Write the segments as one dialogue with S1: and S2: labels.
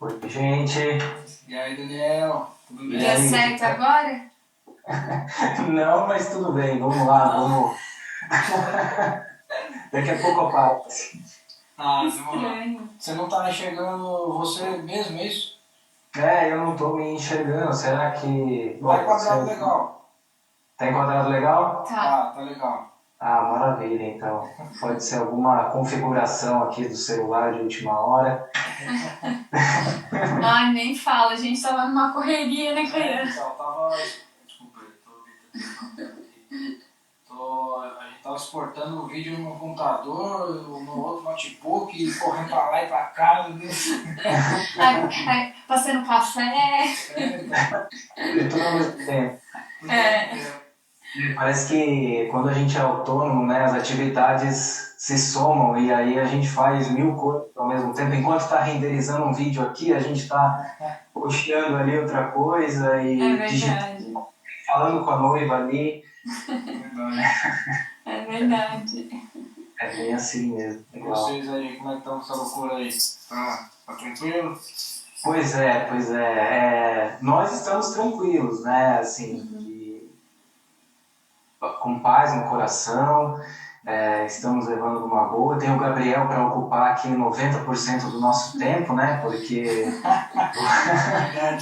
S1: Oi, gente.
S2: E aí, Daniel, tudo
S1: E
S2: bem?
S3: Deu
S1: aí?
S3: certo agora?
S1: Não, mas tudo bem, vamos lá, vamos. Daqui a pouco eu paro.
S2: Demorou.
S3: Estranho.
S2: Você não tá enxergando você mesmo, é isso?
S1: Eu não tô me enxergando. Será que.
S2: Tá
S1: Bom,
S2: enquadrado legal.
S1: tá enquadrado legal?
S3: Tá.
S2: Tá legal.
S1: Ah, maravilha, então. Pode ser alguma configuração aqui do celular de última hora.
S3: Ai, nem fala, a gente tava numa correria, né, Caiana?
S2: Então, tava. Desculpa, eu tô ouvindo aqui. A gente tava exportando o vídeo no meu computador, no outro notebook, correndo pra lá e pra cá, meu Deus.
S3: Passando café.
S2: Então.
S1: E tudo ao mesmo tempo.
S3: É.
S1: Parece que quando a gente é autônomo, né, as atividades se somam e aí a gente faz mil coisas ao mesmo tempo. Enquanto está renderizando um vídeo aqui, a gente está puxando ali outra coisa
S3: É
S1: e
S3: verdade.
S1: falando com a noiva ali.
S3: É verdade.
S1: É bem assim mesmo.
S2: E
S1: Legal.
S2: vocês aí, como é que estão essa loucura aí? Tá tranquilo?
S1: Pois é. Nós estamos tranquilos, né? Assim, com paz no coração, estamos levando uma boa. Tem o Gabriel para ocupar aqui 90% do nosso tempo, né? Porque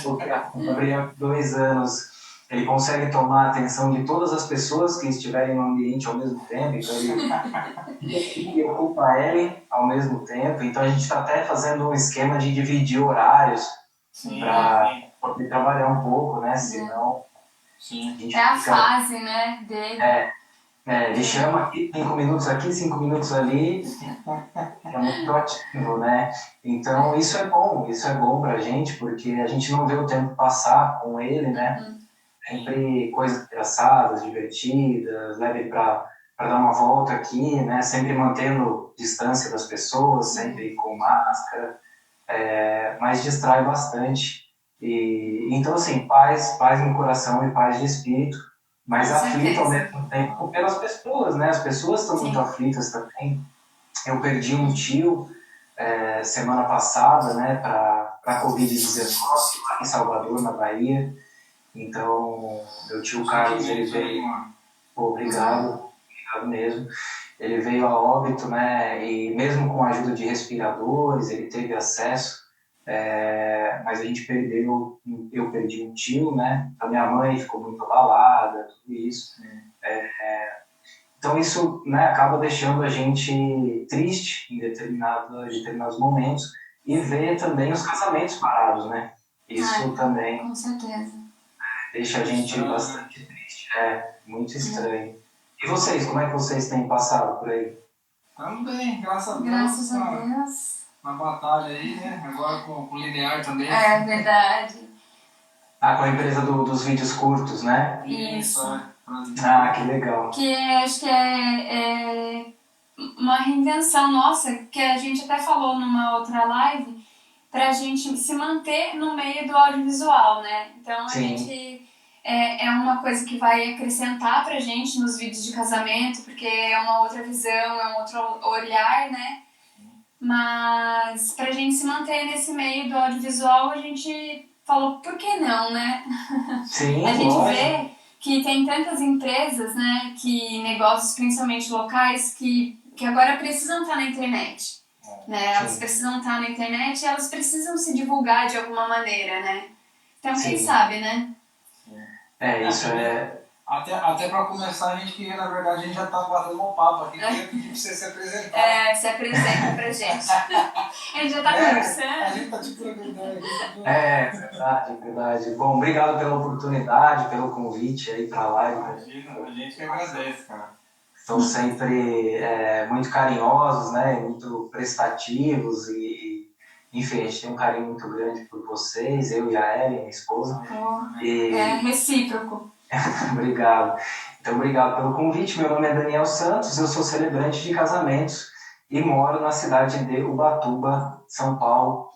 S1: o Gabriel, 2 anos, ele consegue tomar a atenção de todas as pessoas que estiverem no ambiente ao mesmo tempo, então ele ocupa ele ao mesmo tempo. Então a gente está até fazendo um esquema de dividir horários para poder trabalhar um pouco, né? Senão a gente
S3: É a
S1: fica.
S3: fase, né, dele.
S1: Ele chama aqui 5 minutos aqui, 5 minutos ali, é muito ativo, né? Então isso é bom pra gente, porque a gente não vê o tempo passar com ele, né? Sempre coisas engraçadas, divertidas, leva ele para dar uma volta aqui, né? Sempre mantendo distância das pessoas, sempre com máscara, mas distrai bastante. E então assim, paz no coração e paz de espírito, mas
S3: Com
S1: aflito ao
S3: certeza.
S1: mesmo tempo pelas pessoas, né? As pessoas estão muito
S3: Sim.
S1: aflitas também. Eu perdi um tio semana passada, né, para a Covid-19 lá em Salvador, na Bahia. Então, meu tio Carlos, ele veio. Obrigado mesmo. Ele veio a óbito, né, e mesmo com a ajuda de respiradores, ele teve acesso, mas a gente perdeu, eu perdi um tio, né, a minha mãe ficou muito abalada, tudo isso. Então isso, né, acaba deixando a gente triste em determinados momentos e ver também os casamentos parados, né? Isso também
S3: Com certeza.
S1: deixa a gente bastante triste, muito estranho. E vocês, como é que vocês têm passado por aí?
S2: Estamos bem, graças a Deus.
S3: Graças a Deus.
S2: Na batalha aí, né? Agora com o linear também.
S3: É verdade.
S1: Com a empresa dos vídeos curtos, né?
S3: Isso.
S1: Que legal.
S3: Que acho que é uma reinvenção nossa, que a gente até falou numa outra live, pra gente se manter no meio do audiovisual, né? Então a
S1: Sim.
S3: gente é uma coisa que vai acrescentar pra gente nos vídeos de casamento, porque é uma outra visão, é um outro olhar, né? Mas pra gente se manter nesse meio do audiovisual, a gente falou, por que não, né?
S1: Sim,
S3: A gente
S1: lógico.
S3: vê que tem tantas empresas, né, que negócios principalmente locais, que agora precisam estar na internet. Né? Elas precisam estar na internet e elas precisam se divulgar de alguma maneira, né? Então, quem sabe, né?
S1: Isso é...
S2: Até pra começar, a gente queria, na verdade, a gente já tava batendo um papo aqui, queria pedir pra você se apresentar.
S3: Se apresenta pra gente. A gente já tá conversando.
S2: A gente tá te perguntando aqui.
S1: Verdade. Bom, obrigado pela oportunidade, pelo convite aí pra live.
S2: Imagina, a gente que agradece, cara.
S1: Estão sempre muito carinhosos, né? Muito prestativos e, enfim, a gente tem um carinho muito grande por vocês, eu e a Ellen, minha esposa.
S3: Recíproco.
S1: Obrigado. Então, obrigado pelo convite. Meu nome é Daniel Santos, eu sou celebrante de casamentos e moro na cidade de Ubatuba, São Paulo.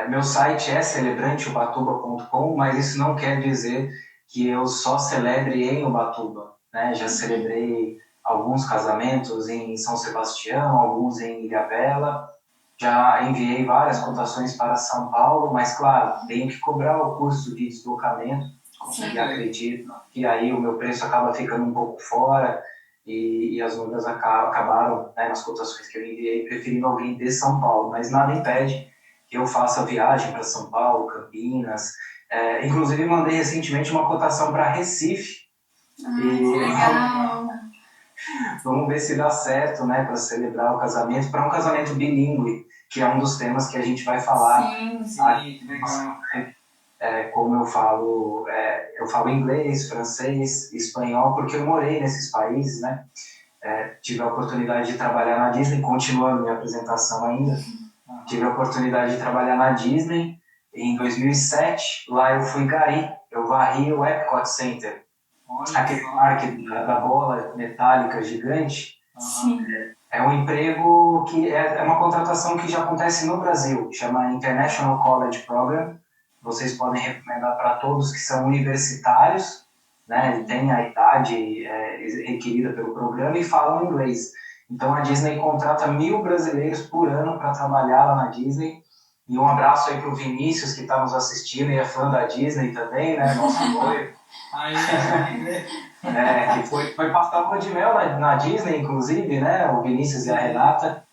S1: Meu site é celebranteubatuba.com, mas isso não quer dizer que eu só celebre em Ubatuba, né? Já celebrei alguns casamentos em São Sebastião, alguns em Ilhabela, Já enviei várias cotações para São Paulo, mas claro, tenho que cobrar o custo de deslocamento e acredito que aí o meu preço acaba ficando um pouco fora e as noivas acabaram, né, nas cotações que eu enviei, preferindo alguém de São Paulo, mas nada impede que eu faça a viagem para São Paulo, Campinas. Inclusive, mandei recentemente uma cotação para Recife.
S3: Ai, que legal!
S1: Vamos ver se dá certo, né, para celebrar o casamento, para um casamento bilíngue, que é um dos temas que a gente vai falar.
S3: Sim,
S2: sim, legal.
S1: Como eu falo inglês, francês, espanhol, porque eu morei nesses países, né? Tive a oportunidade de trabalhar na Disney, continuando minha apresentação ainda. Tive a oportunidade de trabalhar na Disney em 2007. Lá eu fui gari, eu varri o Epcot Center, aquele parque da bola metálica gigante.
S3: sim.
S1: É um emprego que é uma contratação que já acontece no Brasil, chama International College Program. Vocês podem recomendar para todos que são universitários, né, têm a idade requerida pelo programa e falam inglês. Então a Disney contrata 1.000 brasileiros por ano para trabalhar lá na Disney. E um abraço aí para o Vinícius, que está nos assistindo e é fã da Disney também, né, nosso noivo. Que foi passar lua de mel na Disney, inclusive, né, o Vinícius e a Renata.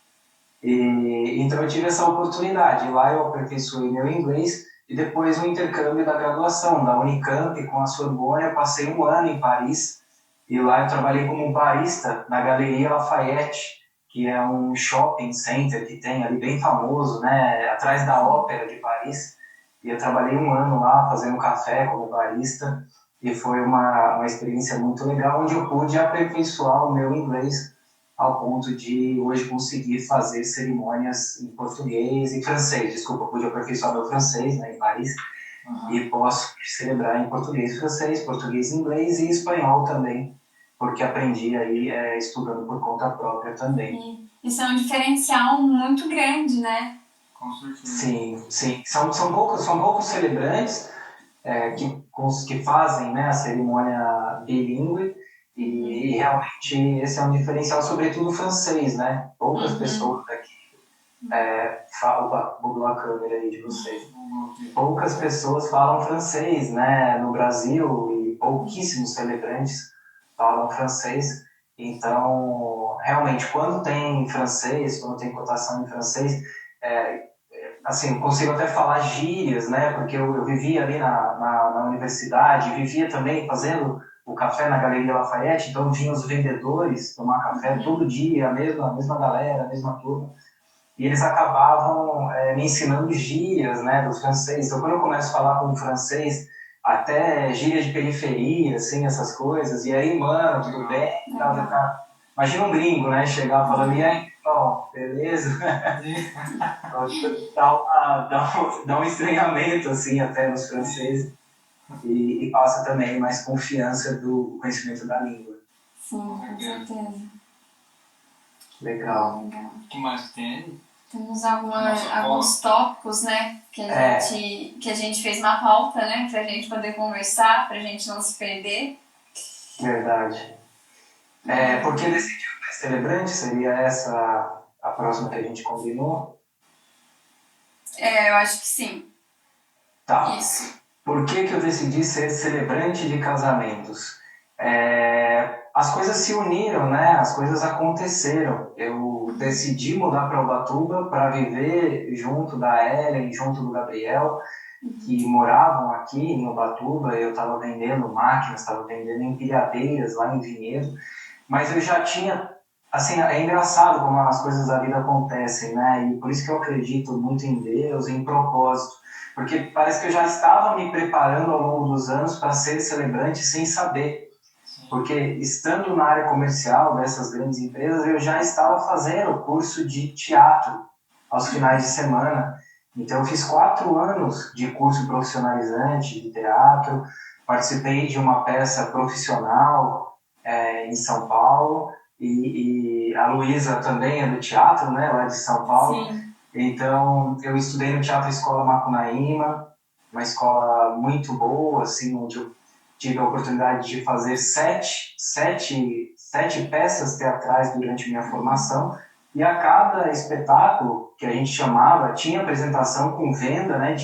S1: Então eu tive essa oportunidade. Lá eu aperfeiçoei meu inglês e depois o intercâmbio da graduação, da Unicamp com a Sorbonne. Eu passei um ano em Paris e lá eu trabalhei como barista na Galeria Lafayette, que é um shopping center que tem ali bem famoso, né, atrás da Ópera de Paris. E eu trabalhei um ano lá fazendo café como barista e foi uma experiência muito legal, onde eu pude aperfeiçoar o meu inglês ao ponto de hoje conseguir fazer cerimônias em português e francês. Desculpa, pude aperfeiçoar meu francês, né, em Paris, e posso celebrar em português, francês, português, inglês e espanhol também, porque aprendi aí estudando por conta própria também.
S3: Isso é um diferencial muito grande, né?
S2: Com certeza.
S1: Sim. São poucos celebrantes que fazem, né, a cerimônia bilíngue, e realmente esse é um diferencial, sobretudo francês, né? Poucas pessoas aqui falam, mudou a câmera aí de vocês. Poucas pessoas falam francês, né, no Brasil, e pouquíssimos celebrantes falam francês. Então, realmente, quando tem francês, quando tem cotação em francês, assim, eu consigo até falar gírias, né? Porque eu vivia ali na universidade, vivia também fazendo o café na Galeria Lafayette, então vinham os vendedores tomar café todo dia, a mesma galera, a mesma turma, e eles acabavam me ensinando gírias, né, do francês. Então, quando eu começo a falar com o francês, até gírias de periferia, assim, essas coisas, e aí, mano, tudo bem? Imagina um gringo, né, chegar falando, e aí, bom, beleza? dá um estranhamento, assim, até nos franceses, e passa também mais confiança do conhecimento da língua.
S3: Sim, com certeza.
S1: Legal.
S2: O que mais tem?
S3: Temos alguns tópicos, né, que a gente fez uma pauta, né, pra gente poder conversar, pra gente não se perder.
S1: Verdade. Por que decidiu ser celebrante? Seria essa a próxima que a gente combinou?
S3: Eu acho que sim.
S1: Tá.
S3: Isso.
S1: Por que eu decidi ser celebrante de casamentos? As coisas se uniram, né? As coisas aconteceram. Eu decidi mudar para Ubatuba para viver junto da Ellen, junto do Gabriel, que moravam aqui em Ubatuba. Eu estava vendendo máquinas, estava vendendo empilhadeiras lá em Vinhedo, mas eu já tinha, assim, é engraçado como as coisas da vida acontecem, né? E por isso que eu acredito muito em Deus, em propósito, porque parece que eu já estava me preparando ao longo dos anos para ser celebrante sem saber. Porque estando na área comercial dessas grandes empresas, eu já estava fazendo curso de teatro aos finais de semana. Então, eu fiz 4 anos de curso profissionalizante de teatro, participei de uma peça profissional em São Paulo, e a Luísa também é do teatro, né, lá de São Paulo.
S3: Sim.
S1: Então, eu estudei no Teatro Escola Macunaíma, uma escola muito boa, assim, onde eu tive a oportunidade de fazer sete peças teatrais durante minha formação, E a cada espetáculo que a gente chamava, tinha apresentação com venda, né,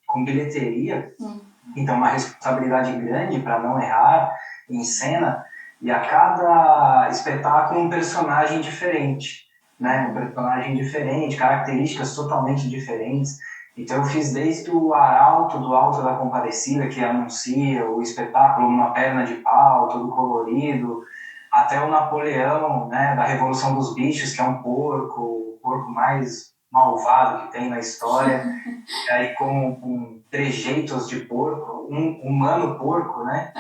S1: com bilheteria, então uma responsabilidade grande para não errar em cena, e a cada espetáculo um personagem diferente, né, um personagem diferente, características totalmente diferentes. Então eu fiz desde o Arauto do Alto da Compadecida, que anuncia o espetáculo Uma Perna de Pau, todo colorido, até o Napoleão, né, da Revolução dos Bichos, que é um porco, o porco mais malvado que tem na história, e aí com trejeitos de porco, um humano porco, né?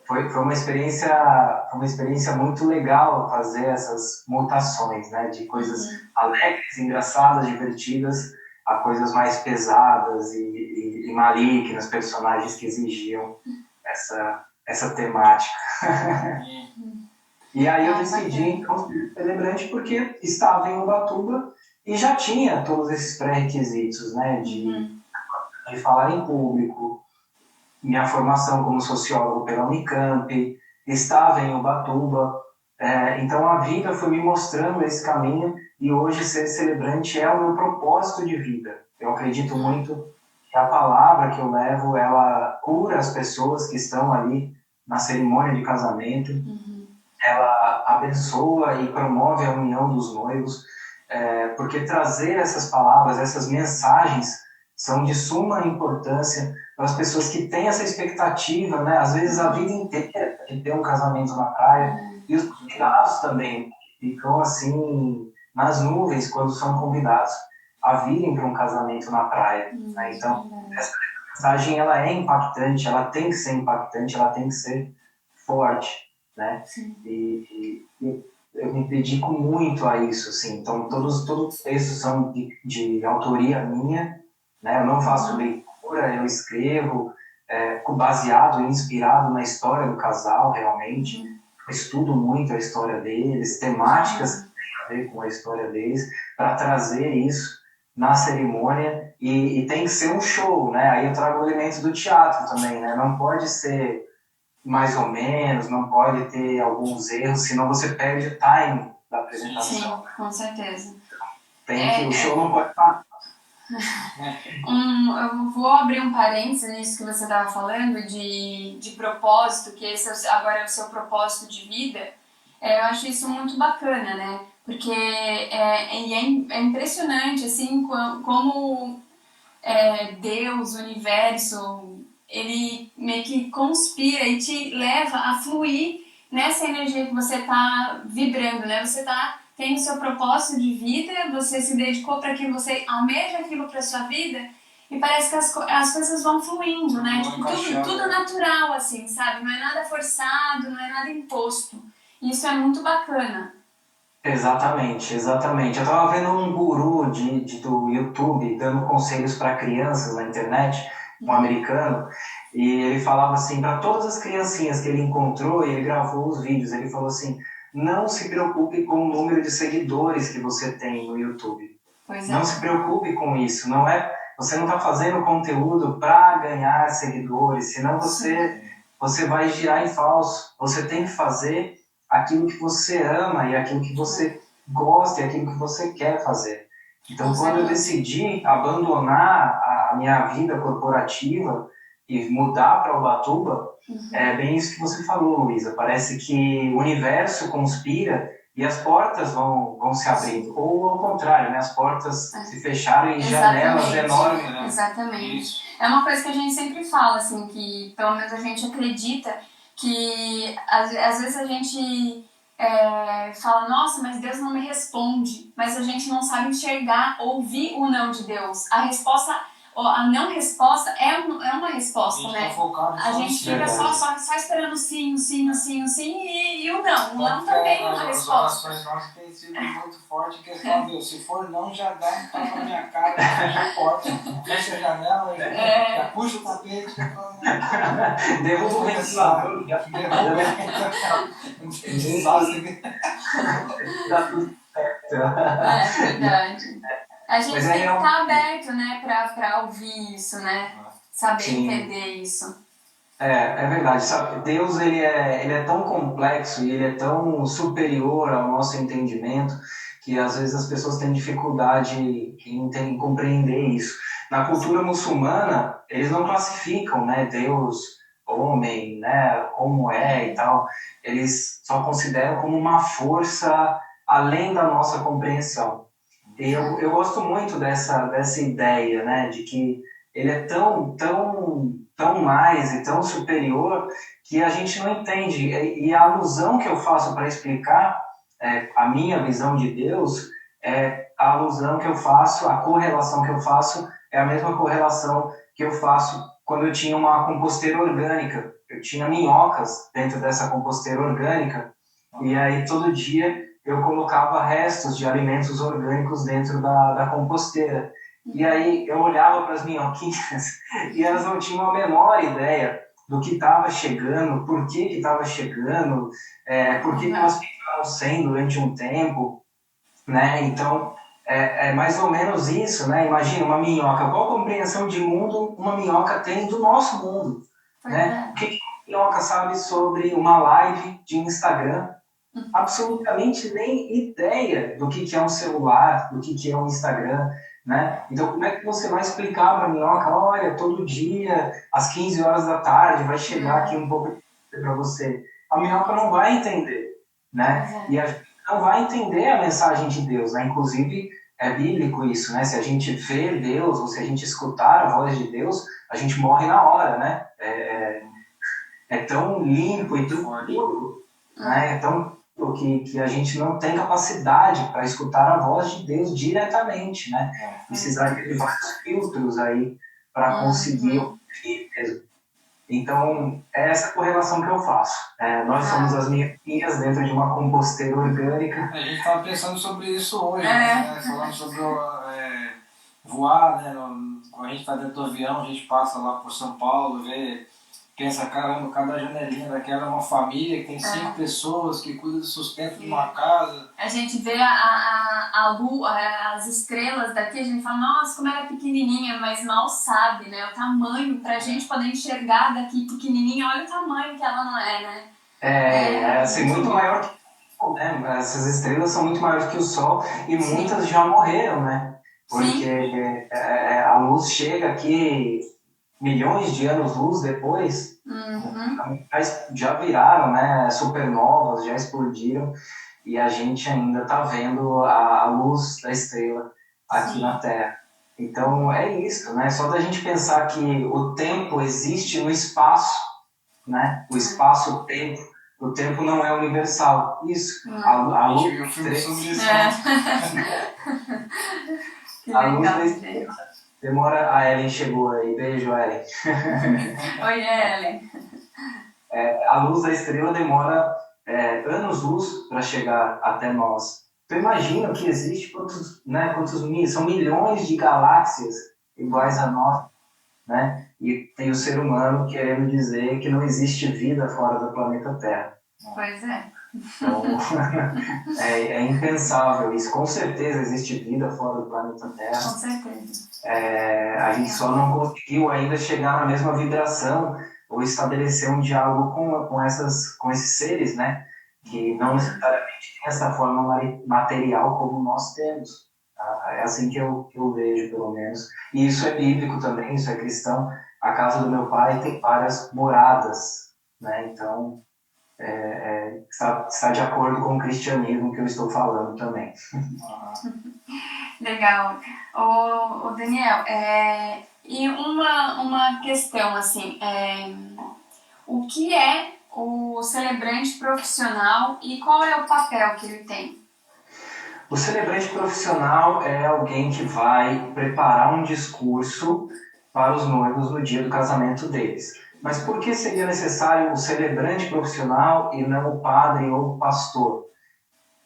S1: Foi uma experiência muito legal fazer essas mutações, né, de coisas alegres, engraçadas, divertidas, a coisas mais pesadas e malignas, personagens que exigiam essa temática. E aí eu decidi, então, ser celebrante porque estava em Ubatuba e já tinha todos esses pré-requisitos, né, de falar em público, minha formação como sociólogo pela Unicamp, estava em Ubatuba, então a vida foi me mostrando esse caminho e hoje ser celebrante é o meu propósito de vida. Eu acredito muito que a palavra que eu levo, ela cura as pessoas que estão ali na cerimônia de casamento, ela abençoa e promove a união dos noivos, porque trazer essas palavras, essas mensagens, são de suma importância para as pessoas que têm essa expectativa, né? Às vezes a vida inteira de ter um casamento na praia, e os convidados também ficam assim nas nuvens quando são convidados a virem para um casamento na praia, né? Então, essa mensagem ela é impactante, ela tem que ser impactante, ela tem que ser forte, né? E eu me dedico muito a isso, assim. Então, todos os textos são de autoria minha, né? Eu não faço leitura, eu escrevo baseado e inspirado na história do casal, realmente. Eu estudo muito a história deles, temáticas que têm a ver com a história deles, para trazer isso na cerimônia. E tem que ser um show, né? Aí eu trago o elemento do teatro também, né? Não pode ser mais ou menos, não pode ter alguns erros, senão você perde o time da apresentação.
S3: Sim, com certeza.
S1: O show não pode parar.
S3: Eu vou abrir um parênteses nisso que você estava falando de propósito, que esse agora é o seu propósito de vida. Eu acho isso muito bacana, né? Porque é impressionante assim como Deus, o universo, ele meio que conspira e te leva a fluir nessa energia que você está vibrando, né? Você tem o seu propósito de vida, você se dedicou para aquilo, você almeja aquilo para sua vida e parece que as coisas vão fluindo, né? Tipo, tudo natural, assim, sabe? Não é nada forçado, não é nada imposto. Isso é muito bacana.
S1: Exatamente, exatamente. Eu estava vendo um guru do YouTube dando conselhos para crianças na internet, um americano, e ele falava assim, para todas as criancinhas que ele encontrou, e ele gravou os vídeos, ele falou assim, não se preocupe com o número de seguidores que você tem no YouTube. Não se preocupe com isso, você não está fazendo conteúdo para ganhar seguidores, senão você vai girar em falso. Você tem que fazer aquilo que você ama e aquilo que você gosta e aquilo que você quer fazer. Então, quando eu decidi abandonar a minha vida corporativa e mudar para Ubatuba, é bem isso que você falou, Luísa. Parece que o universo conspira e as portas vão se abrindo. Ou ao contrário, né? As portas se fecharam e janelas enormes. Né?
S3: Exatamente. Isso. É uma coisa que a gente sempre fala, assim, que pelo menos a gente acredita que às vezes a gente fala, nossa, mas Deus não me responde, mas a gente não sabe enxergar, ouvir o não de Deus. A não resposta é uma resposta, né? A gente fica só esperando o sim, e o não. O não também é uma resposta.
S2: As nossas têm sido muito forte, que é só Deus. Se for não, já dá um tapa na minha cara, fecha a porta, fecha a janela, já puxa o tapete,
S1: derruba o ventilador. Dá tudo certo.
S3: É verdade. A gente tem que estar aberto, né, pra ouvir isso, né? Saber entender isso.
S1: É verdade. Sabe, Deus ele é tão complexo e ele é tão superior ao nosso entendimento que às vezes as pessoas têm dificuldade em compreender isso. Na cultura muçulmana, eles não classificam, né, Deus, homem, né, como é e tal. Eles só consideram como uma força além da nossa compreensão. E eu gosto muito dessa ideia, né, de que ele é tão mais e tão superior que a gente não entende. E a alusão que eu faço para explicar a minha visão de Deus é a alusão que eu faço, a correlação que eu faço é a mesma correlação que eu faço quando eu tinha uma composteira orgânica. Eu tinha minhocas dentro dessa composteira orgânica e aí todo dia eu colocava restos de alimentos orgânicos dentro da composteira. E aí eu olhava para as minhoquinhas e elas não tinham a menor ideia do que estava chegando, por que estava chegando, por que elas ficaram sem durante um tempo, né? Então, é mais ou menos isso, né? Imagina uma minhoca. Qual compreensão de mundo uma minhoca tem do nosso mundo, né? O que a minhoca sabe sobre uma live de Instagram? Absolutamente nem ideia do que é um celular, do que é um Instagram, né? Então, como é que você vai explicar para a minhoca, olha, todo dia, às 15 horas da tarde, vai chegar aqui um pouco para você? A minhoca não vai entender, né? E a gente não vai entender a mensagem de Deus, né? Inclusive, é bíblico isso, né? Se a gente vê Deus, ou se a gente escutar a voz de Deus, a gente morre na hora, né? É tão limpo e tão puro, né? É tão que a gente não tem capacidade para escutar a voz de Deus diretamente, né? Precisaria de vários filtros aí para conseguir ouvir mesmo. Então, é essa correlação que eu faço. Nós somos as minhas dentro de uma composteira orgânica.
S2: A gente estava pensando sobre isso hoje, né? Falando sobre voar, né? Quando a gente está dentro do avião, a gente passa lá por São Paulo, pensa, caramba, cada janelinha daquela é uma família que tem 5 pessoas que cuidam do sustento de uma casa.
S3: A gente vê a lua, as estrelas daqui, a gente fala, nossa, como ela é pequenininha, mas mal sabe, né? O tamanho, pra gente poder enxergar daqui pequenininha, olha o tamanho que ela não é, né?
S1: Assim, muito maior que o Sol, né? Essas estrelas são muito maiores que o Sol e muitas já morreram, né? Porque a luz chega aqui milhões de anos-luz depois, já viraram, né, supernovas, já explodiram, e a gente ainda está vendo a luz da estrela aqui na Terra. Então é isso, né? Só da gente pensar que o tempo existe no espaço, né? O espaço-tempo, o tempo não é universal. Isso, a luz
S2: viu o filme sobre isso.
S1: A luz da estrela demora. A Ellen chegou aí. Beijo, Ellen.
S3: Oi, Ellen.
S1: A luz da estrela demora anos-luz para chegar até nós. Então imagina que existe quantos são milhões de galáxias iguais a nós, né? E tem o ser humano querendo dizer que não existe vida fora do planeta Terra.
S3: Pois é.
S1: Então, é impensável isso. Com certeza existe vida fora do planeta Terra.
S3: Com certeza.
S1: A gente só não conseguiu ainda chegar na mesma vibração ou estabelecer um diálogo com esses seres, né? Que não necessariamente tem essa forma material como nós temos. Tá? É assim que eu vejo, pelo menos. E isso é bíblico também, isso é cristão. A casa do meu pai tem várias moradas, né? Então, está de acordo com o cristianismo que eu estou falando também.
S3: Legal. Ô Daniel, e uma questão assim, o que é o celebrante profissional e qual é o papel que ele tem?
S1: O celebrante profissional é alguém que vai preparar um discurso para os noivos no dia do casamento deles. Mas por que seria necessário o celebrante profissional e não o padre ou o pastor?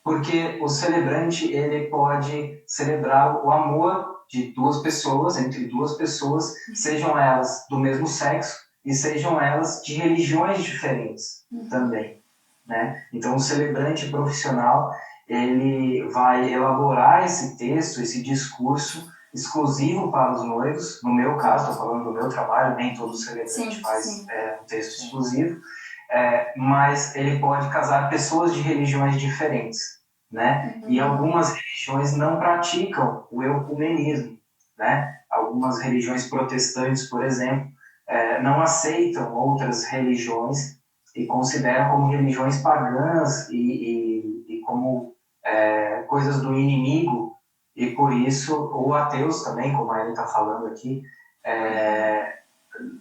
S1: Porque o celebrante ele pode celebrar o amor de duas pessoas, entre duas pessoas, sejam elas do mesmo sexo e sejam elas de religiões diferentes também, né? Então o celebrante profissional ele vai elaborar esse texto, esse discurso exclusivo para os noivos. No meu caso, estou falando do meu trabalho, nem todo celebrante faz um texto exclusivo, mas ele pode casar pessoas de religiões diferentes. né? E algumas religiões não praticam o ecumenismo, né? Algumas religiões protestantes, por exemplo, não aceitam outras religiões e consideram como religiões pagãs e como coisas do inimigo, e por isso, ou ateus também, como a Ellen está falando aqui,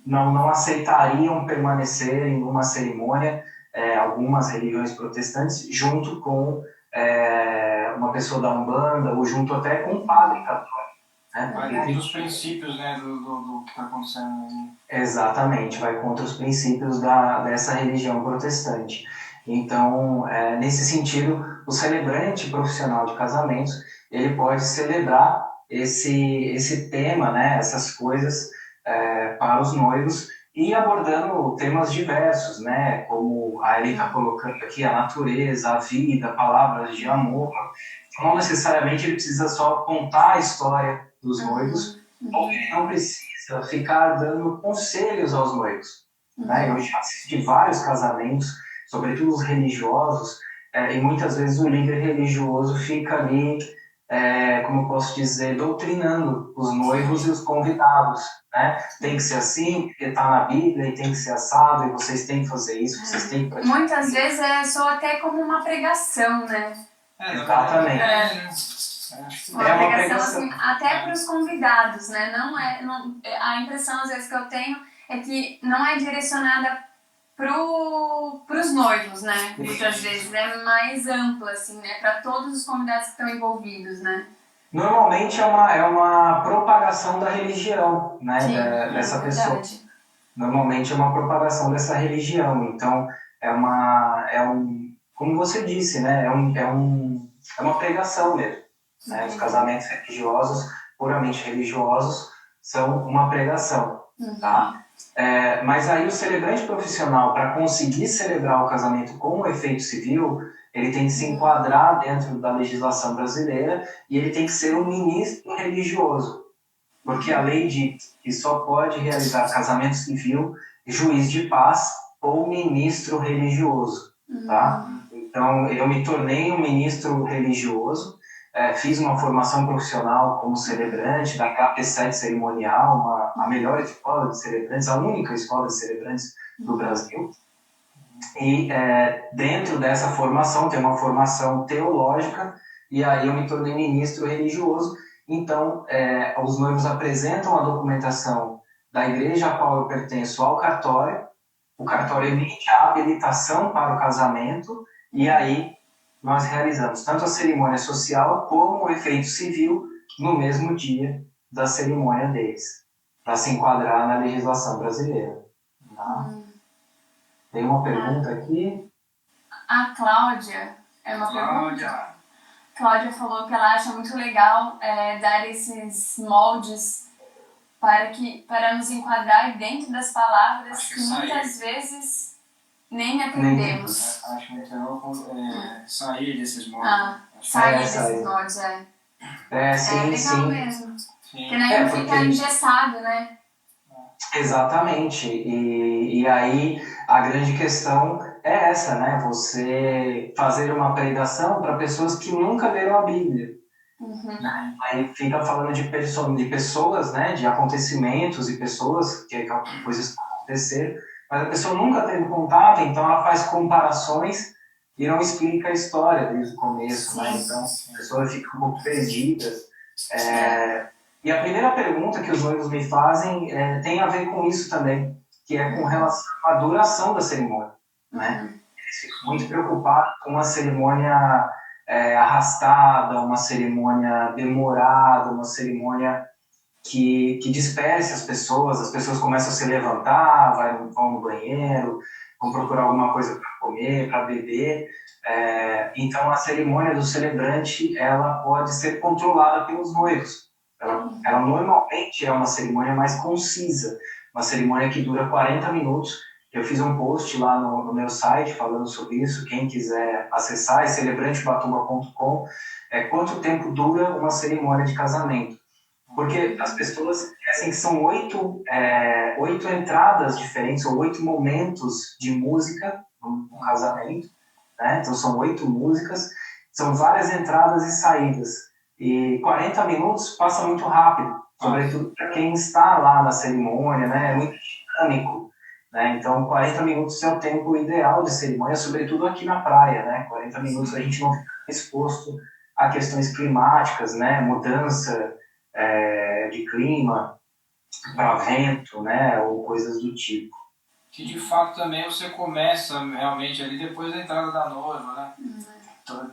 S1: não aceitariam permanecer em uma cerimônia, algumas religiões protestantes, junto com uma pessoa da Umbanda, ou junto até com um padre católico. Né?
S2: Vai contra os princípios, né, do que está acontecendo aí.
S1: Exatamente, vai contra os princípios dessa religião protestante. Então, nesse sentido, o celebrante profissional de casamentos, ele pode celebrar esse tema, né, essas coisas para os noivos e abordando temas diversos, né, como a Eli está colocando aqui, a natureza, a vida, palavras de amor. Não necessariamente ele precisa só contar a história dos noivos, ou ele não precisa ficar dando conselhos aos noivos. Né? Eu já assisti vários casamentos, sobretudo os religiosos, e muitas vezes o líder religioso fica ali, como eu posso dizer, doutrinando os noivos e os convidados. Né? Tem que ser assim, porque está na Bíblia, e tem que ser assado, e vocês têm que fazer isso, vocês têm que praticar.
S3: Muitas vezes soa até como uma pregação, né?
S1: Exatamente.
S3: Uma pregação assim, até para os convidados, né? A impressão às vezes que eu tenho é que não é direcionada para os noivos, né? Muitas vezes é mais ampla, assim, né? Para todos os convidados que estão envolvidos, né?
S1: Normalmente é uma propagação da religião, né?
S3: Sim,
S1: dessa pessoa.
S3: Verdade.
S1: Normalmente é uma propagação dessa religião. Então como você disse, né? É uma pregação mesmo. Né? Os casamentos religiosos, puramente religiosos, são uma pregação, tá? Mas aí o celebrante profissional, para conseguir celebrar o casamento com o efeito civil, ele tem que se enquadrar dentro da legislação brasileira e ele tem que ser um ministro religioso, porque a lei diz que só pode realizar casamento civil juiz de paz ou ministro religioso, tá? Então, eu me tornei um ministro religioso, fiz uma formação profissional como celebrante da KP7 Cerimonial, a melhor escola de celebrantes, a única escola de celebrantes do Brasil. E dentro dessa formação, tem uma formação teológica, e aí eu me tornei ministro religioso. Então, os noivos apresentam a documentação da igreja a qual eu pertenço ao cartório, o cartório emite a habilitação para o casamento, e aí nós realizamos tanto a cerimônia social como o efeito civil no mesmo dia da cerimônia deles, para se enquadrar na legislação brasileira. Tá? Tem uma pergunta aqui.
S3: A Cláudia, Cláudia falou que ela acha muito legal dar esses moldes para nos enquadrar dentro das palavras que muitas vezes nem atendemos.
S2: Acho muito legal sair desses moldes.
S3: Sair desses moldes,
S1: Sim,
S3: legal
S1: sim.
S3: mesmo. Porque daí não fica engessado, né?
S1: Exatamente. E aí a grande questão é essa, né? Você fazer uma pregação para pessoas que nunca leram a Bíblia. Aí fica falando de pessoas, né? De acontecimentos e pessoas que coisas aconteceram, mas a pessoa nunca teve contato, então ela faz comparações e não explica a história desde o começo, né? Então a pessoa fica um pouco perdida. E a primeira pergunta que os noivos me fazem tem a ver com isso também, que é com relação à duração da cerimônia, né? Eles ficam muito preocupados com uma cerimônia arrastada, uma cerimônia demorada, uma cerimônia que disperse as pessoas começam a se levantar, vão no banheiro, vão procurar alguma coisa para comer, para beber. Então a cerimônia do celebrante ela pode ser controlada pelos noivos. Ela normalmente é uma cerimônia mais concisa, uma cerimônia que dura 40 minutos. Eu fiz um post lá no meu site falando sobre isso, quem quiser acessar é celebrantebatuba.com, quanto tempo dura uma cerimônia de casamento. Porque as pessoas esquecem que são 8 entradas diferentes, ou 8 momentos de música no casamento, né? Então são 8 músicas, são várias entradas e saídas. E 40 minutos passa muito rápido, sobretudo para quem está lá na cerimônia, né? É muito dinâmico, né? Então, 40 minutos é o tempo ideal de cerimônia, sobretudo aqui na praia, né? 40 minutos a gente não fica exposto a questões climáticas, né? Mudança de clima para vento, né? Ou coisas do tipo.
S2: Que de fato também você começa realmente ali depois da entrada da noiva, né?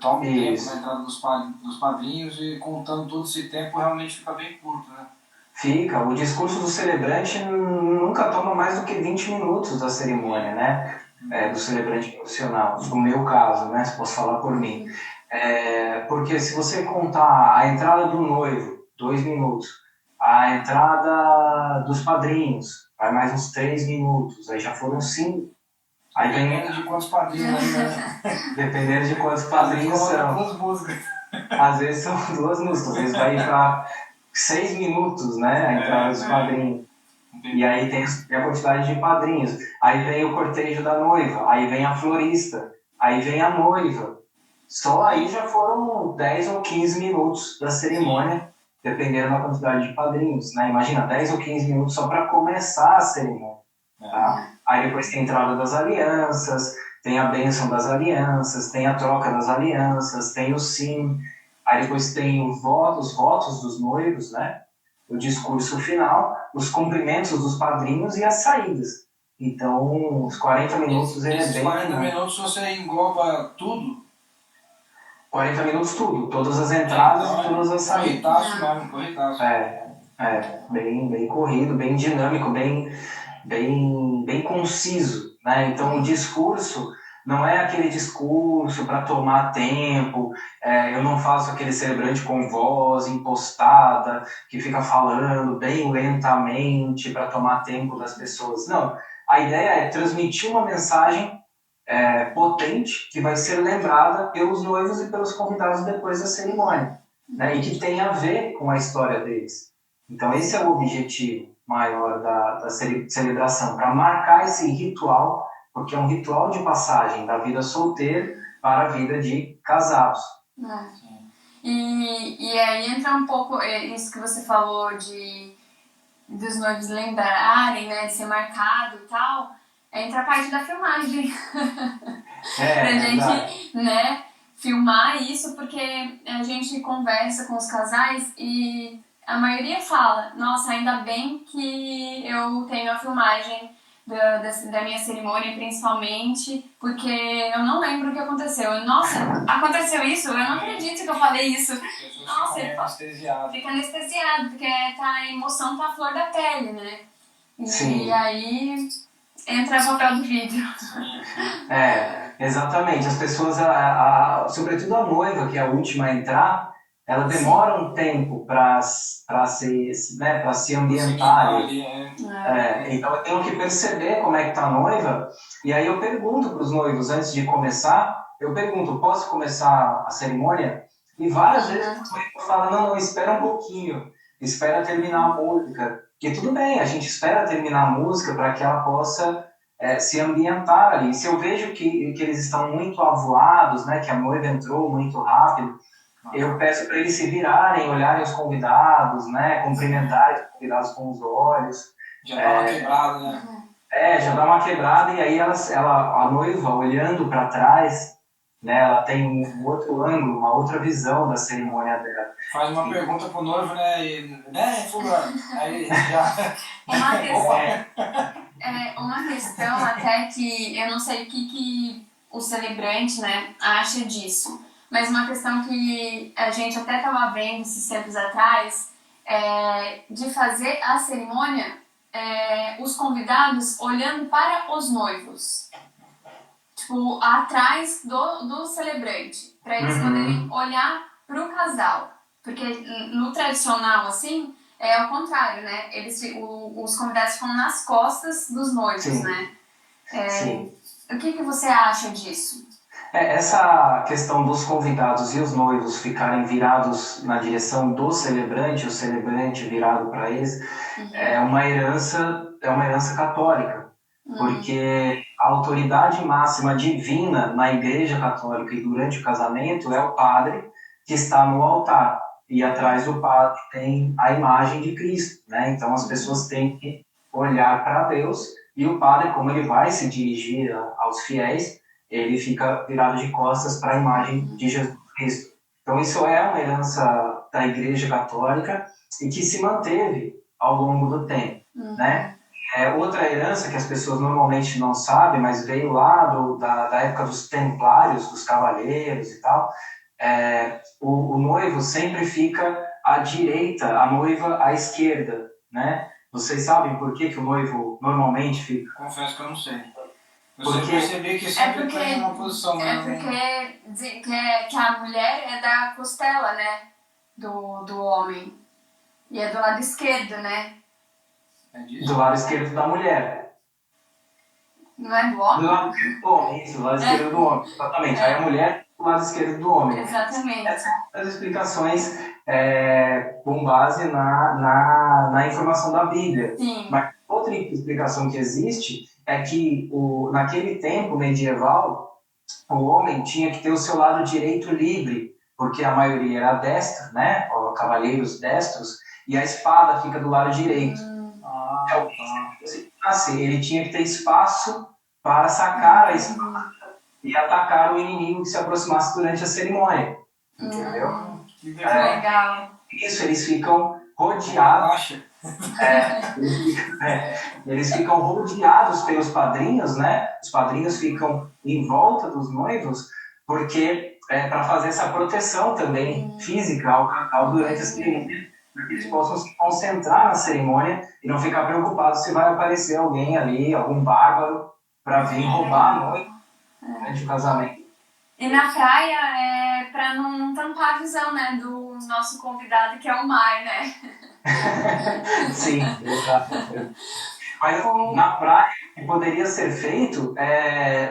S2: Toma um tempo na entrada dos padrinhos e contando todo esse tempo realmente fica bem curto, né?
S1: Fica. O discurso do celebrante nunca toma mais do que 20 minutos da cerimônia, né? Do celebrante profissional, no meu caso, né? Se posso falar por mim. Porque se você contar a entrada do noivo, 2 minutos, a entrada dos padrinhos, vai mais uns 3 minutos, aí já foram 5. Aí
S2: dependendo de quantos padrinhos ainda, né?
S1: Dependendo de quantos padrinhos são.
S2: Duas músicas.
S1: Às vezes são 2 músicas, às vezes vai para 6 minutos, né? A entrada dos padrinhos. E aí tem a quantidade de padrinhos. Aí vem o cortejo da noiva, aí vem a florista, aí vem a noiva. Só aí já foram 10 ou 15 minutos da cerimônia, dependendo da quantidade de padrinhos, né? Imagina, 10 ou 15 minutos só para começar a cerimônia. Tá? Aí depois tem a entrada das alianças, tem a bênção das alianças, tem a troca das alianças, tem o sim. Aí depois tem os votos dos noivos, né? O discurso final, os cumprimentos dos padrinhos e as saídas. Então, os 40 minutos ele é bem...
S2: 40 minutos você engloba tudo?
S1: 40 minutos tudo, todas as entradas e todas as saídas.
S2: Corretaço.
S1: Bem corrido, bem dinâmico, bem conciso, né? Então, o discurso não é aquele discurso para tomar tempo, eu não faço aquele celebrante com voz impostada, que fica falando bem lentamente para tomar tempo das pessoas. Não, a ideia é transmitir uma mensagem potente, que vai ser lembrada pelos noivos e pelos convidados depois da cerimônia, né? E que tem a ver com a história deles. Então, esse é o objetivo maior da celebração, para marcar esse ritual, porque é um ritual de passagem da vida solteira para a vida de casados.
S3: E aí entra um pouco isso que você falou dos noivos lembrarem, né, de ser marcado e tal, entra a parte da filmagem. Pra gente, né, filmar isso, porque a gente conversa com os casais e a maioria fala, nossa, ainda bem que eu tenho a filmagem da minha cerimônia, principalmente, porque eu não lembro o que aconteceu. Nossa, aconteceu isso? Eu não acredito que eu falei isso. Nossa, fica anestesiado, porque a emoção tá à flor da pele, né? E aí entra o papel do vídeo.
S1: Exatamente. As pessoas, sobretudo a noiva, que é a última a entrar, ela demora um tempo para se ambientar. Então eu tenho que perceber como é que está a noiva, e aí eu pergunto para os noivos, antes de começar, posso começar a cerimônia? E várias vezes os noivos falam, não, espera um pouquinho, espera terminar a música. E tudo bem, a gente espera terminar a música para que ela possa se ambientar ali. Se eu vejo que eles estão muito avoados, né, que a noiva entrou muito rápido, eu peço para eles se virarem, olharem os convidados, né, cumprimentarem os convidados com os olhos.
S2: Já dá uma quebrada, né?
S1: Já dá uma quebrada, e aí a noiva, olhando para trás, né, ela tem um outro ângulo, uma outra visão da cerimônia dela.
S2: Faz uma pergunta pro noivo, né, fulano? Aí já...
S3: Uma questão até que eu não sei o que o celebrante, né, acha disso, mas uma questão que a gente até estava vendo esses tempos atrás, de fazer a cerimônia, os convidados olhando para os noivos, tipo, atrás do celebrante, para eles poderem olhar para o casal, porque no tradicional, assim, é ao contrário, né? Os convidados ficam nas costas dos noivos, né? O que você acha disso?
S1: Essa questão dos convidados e os noivos ficarem virados na direção do celebrante, o celebrante virado para eles, é uma herança católica, Porque a autoridade máxima divina na Igreja Católica e durante o casamento é o padre que está no altar. E atrás do padre tem a imagem de Cristo, né? Então as pessoas têm que olhar para Deus e o padre, como ele vai se dirigir aos fiéis, ele fica virado de costas para a imagem de Jesus Cristo. Então isso é uma herança da Igreja Católica e que se manteve ao longo do tempo, né? Outra herança que as pessoas normalmente não sabem, mas veio lá da época dos templários, dos cavaleiros e tal, o noivo sempre fica à direita, a noiva à esquerda, né? Vocês sabem por que o noivo normalmente fica?
S2: Confesso que eu não sei. Eu
S1: Porque...
S2: percebi que sempre tem uma posição.
S3: Porque dizem que a mulher é da costela, né? Do homem. E é do lado esquerdo, né?
S1: Do lado esquerdo da mulher.
S3: Não é do homem?
S1: Do lado esquerdo do homem, isso, do lado esquerdo do homem, exatamente. Aí a mulher do lado esquerdo do homem.
S3: Exatamente.
S1: Essas são as explicações com base na informação da Bíblia.
S3: Sim.
S1: Mas outra explicação que existe é que naquele tempo medieval, o homem tinha que ter o seu lado direito livre, porque a maioria era destra, né? Cavaleiros destros, e a espada fica do lado direito. Ele tinha que ter espaço para sacar a espada e atacar o inimigo que se aproximasse durante a cerimônia. Entendeu?
S2: Que legal.
S1: Isso, eles ficam rodeados. Eles ficam rodeados pelos padrinhos, né? Os padrinhos ficam em volta dos noivos, porque para fazer essa proteção também física ao casal durante a cerimônia, para que eles possam se concentrar na cerimônia e não ficar preocupados se vai aparecer alguém ali, algum bárbaro, para vir roubar a noiva durante o casamento.
S3: E na praia é para não tampar a visão, né, do nosso convidado, que é o mar, né?
S1: Sim, exato. Mas na praia poderia ser feito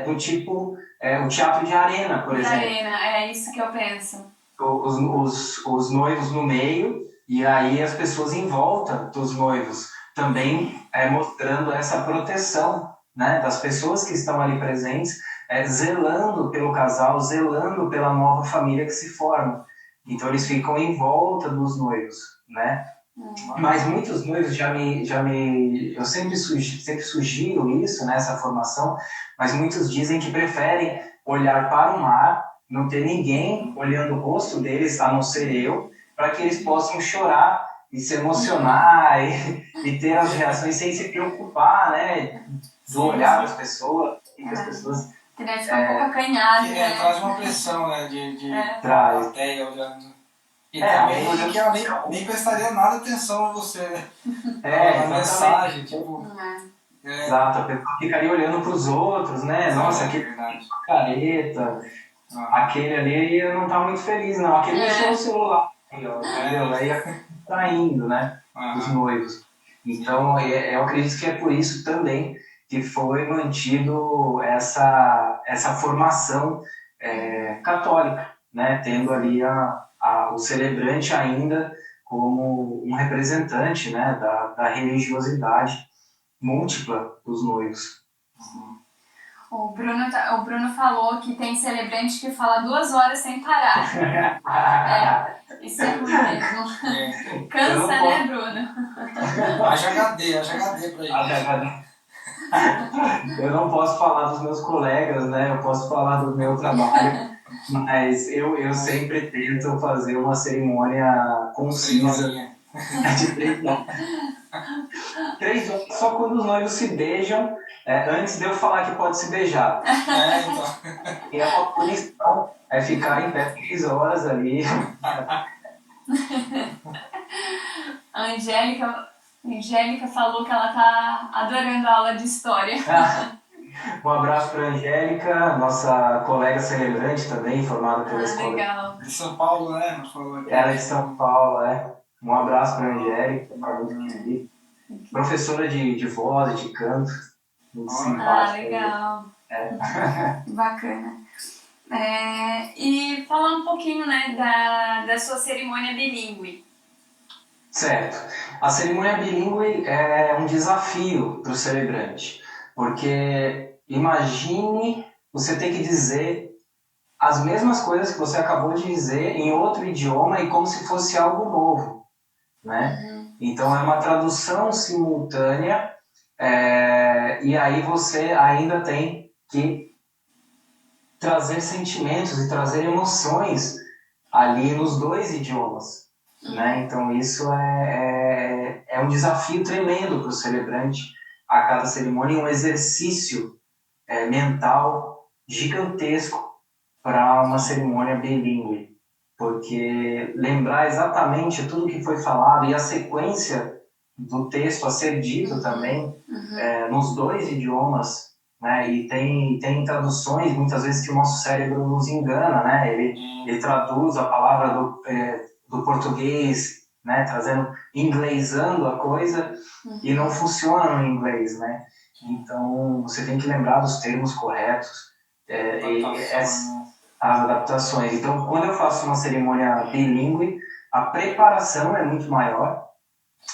S1: do tipo o teatro de arena, por exemplo.
S3: De arena, é isso que eu penso.
S1: Os noivos no meio e aí as pessoas em volta dos noivos, também mostrando essa proteção, né, das pessoas que estão ali presentes, zelando pelo casal, zelando pela nova família que se forma. Então eles ficam em volta dos noivos, né? Mas muitos noivos eu sempre sugiro isso, né, essa formação, mas muitos dizem que preferem olhar para o mar, não ter ninguém olhando o rosto deles, a não ser eu, para que eles possam chorar e se emocionar e ter as reações sem se preocupar, né, do olhar das pessoas, e que as pessoas...
S3: Que deve ficar um pouco acanhado, né?
S2: Traz uma pressão, né, de plateia olhando. E também que ela nem prestaria nada atenção a você, né? A mensagem, tipo...
S1: Exato, a pessoa ficaria olhando para os outros, né? Nossa, aquele careta, aquele ali não tá muito feliz, não. Aquele deixou o celular, entendeu? Aí tá indo, né? Os noivos. Então, eu acredito que é por isso também que foi mantido essa formação católica, né? Tendo ali o celebrante ainda como um representante, né, da religiosidade múltipla dos noivos.
S3: O Bruno falou que tem celebrante que fala 2 horas sem parar. Isso é ruim mesmo. Cansa, né, Bruno?
S2: Haja HD pra ele.
S1: Eu não posso falar dos meus colegas, né? Eu posso falar do meu trabalho, mas eu sempre tento fazer uma cerimônia concisa de 3 horas. 3 horas só quando os noivos se beijam, antes de eu falar que pode se beijar.
S2: Então.
S1: E a uma punição é ficar em pé 3 horas ali.
S3: A Angélica falou que ela tá adorando a aula de história.
S1: Um abraço para a Angélica, nossa colega celebrante também, formada pela escola.
S3: Legal.
S2: De São Paulo, né?
S1: Ela é de São Paulo, Um abraço para a Angélica, professora de voz e de canto. Muito simpática.
S3: Legal. Bacana. E falar um pouquinho, né, da sua cerimônia bilíngue.
S1: Certo. A cerimônia bilíngue é um desafio para o celebrante, Porque imagine você ter que dizer as mesmas coisas que você acabou de dizer em outro idioma e como se fosse algo novo, né? Então é uma tradução simultânea, e aí você ainda tem que trazer sentimentos e trazer emoções ali nos dois idiomas, né? Então isso é um desafio tremendo para o celebrante a cada cerimônia, um exercício mental gigantesco para uma cerimônia bilíngue, porque lembrar exatamente tudo que foi falado e a sequência do texto a ser dito também nos dois idiomas, né? E tem traduções muitas vezes que o nosso cérebro nos engana, né? Ele traduz a palavra do português, né? Trazendo, inglesando a coisa e não funciona no inglês, né? Então você tem que lembrar dos termos corretos, as adaptações. Então, quando eu faço uma cerimônia bilíngue, a preparação é muito maior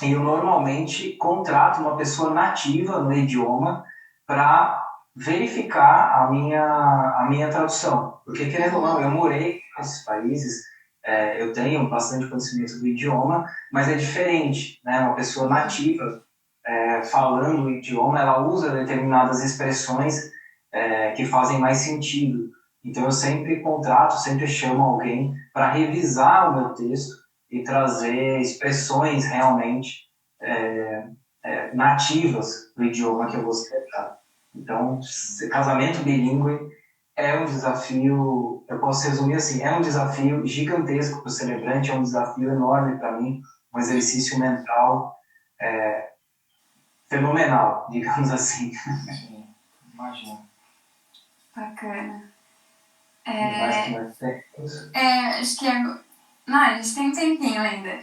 S1: e eu normalmente contrato uma pessoa nativa no idioma para verificar a minha tradução. Porque, querendo ou não, eu morei nesses países, eu tenho bastante conhecimento do idioma, mas é diferente, né? Uma pessoa nativa falando o idioma, ela usa determinadas expressões que fazem mais sentido. Então eu sempre contrato, sempre chamo alguém para revisar o meu texto e trazer expressões realmente nativas do idioma que eu vou celebrar. Então, casamento bilíngue é um desafio, eu posso resumir assim, é um desafio gigantesco para o celebrante, é um desafio enorme para mim, um exercício mental fenomenal, digamos assim.
S2: Sim, imagino.
S3: Bacana.
S1: Acho
S3: Acho que não, a gente tem um tempinho ainda.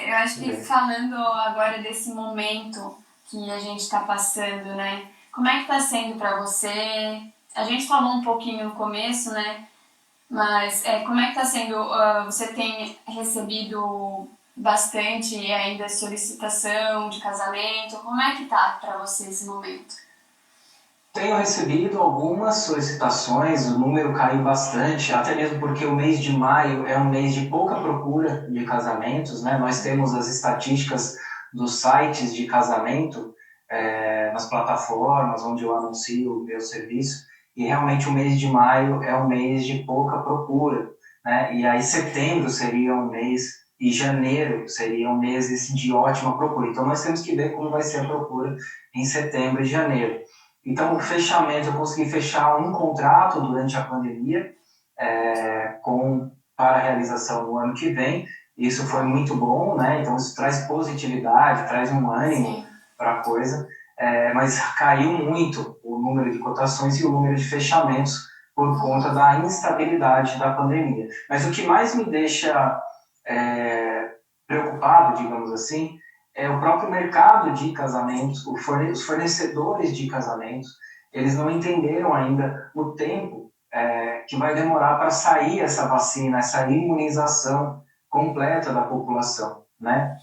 S3: Eu acho que falando agora desse momento que a gente está passando, né? Como é que está sendo para você? A gente falou um pouquinho no começo, né? Mas como é que está sendo? Você tem recebido bastante ainda solicitação de casamento? Como é que tá para você esse momento?
S1: Tenho recebido algumas solicitações, o número caiu bastante, até mesmo porque o mês de maio é um mês de pouca procura de casamentos, né? Nós temos as estatísticas dos sites de casamento, nas plataformas onde eu anuncio o meu serviço, e realmente o mês de maio é um mês de pouca procura, né? E aí setembro seria um mês, e janeiro seriam meses de ótima procura. Então nós temos que ver como vai ser a procura em setembro e janeiro. Então, o fechamento, eu consegui fechar um contrato durante a pandemia para a realização no ano que vem. Isso foi muito bom, né? Então, isso traz positividade, traz um ânimo para a coisa. Mas caiu muito o número de cotações e o número de fechamentos por conta da instabilidade da pandemia. Mas o que mais me deixa preocupado, digamos assim, é o próprio mercado de casamentos, os fornecedores de casamentos, eles não entenderam ainda o tempo que vai demorar para sair essa vacina, essa imunização completa da população, né?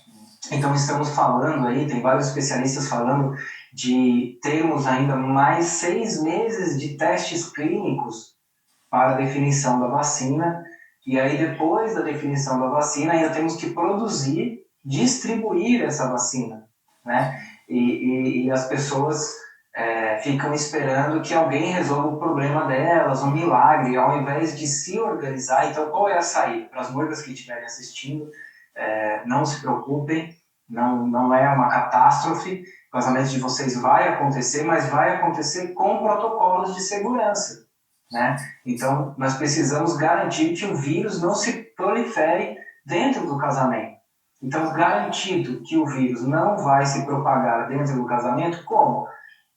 S1: Então estamos falando aí, tem vários especialistas falando de termos ainda mais 6 meses de testes clínicos para a definição da vacina, e aí depois da definição da vacina ainda temos que produzir, distribuir essa vacina, né? E as pessoas ficam esperando que alguém resolva o problema delas, um milagre, ao invés de se organizar. Então, qual é a saída? Para as noivas que estiverem assistindo, não se preocupem, não é uma catástrofe, o casamento de vocês vai acontecer, mas vai acontecer com protocolos de segurança, né? Então, nós precisamos garantir que o vírus não se prolifere dentro do casamento. Então, garantido que o vírus não vai se propagar dentro do casamento, como?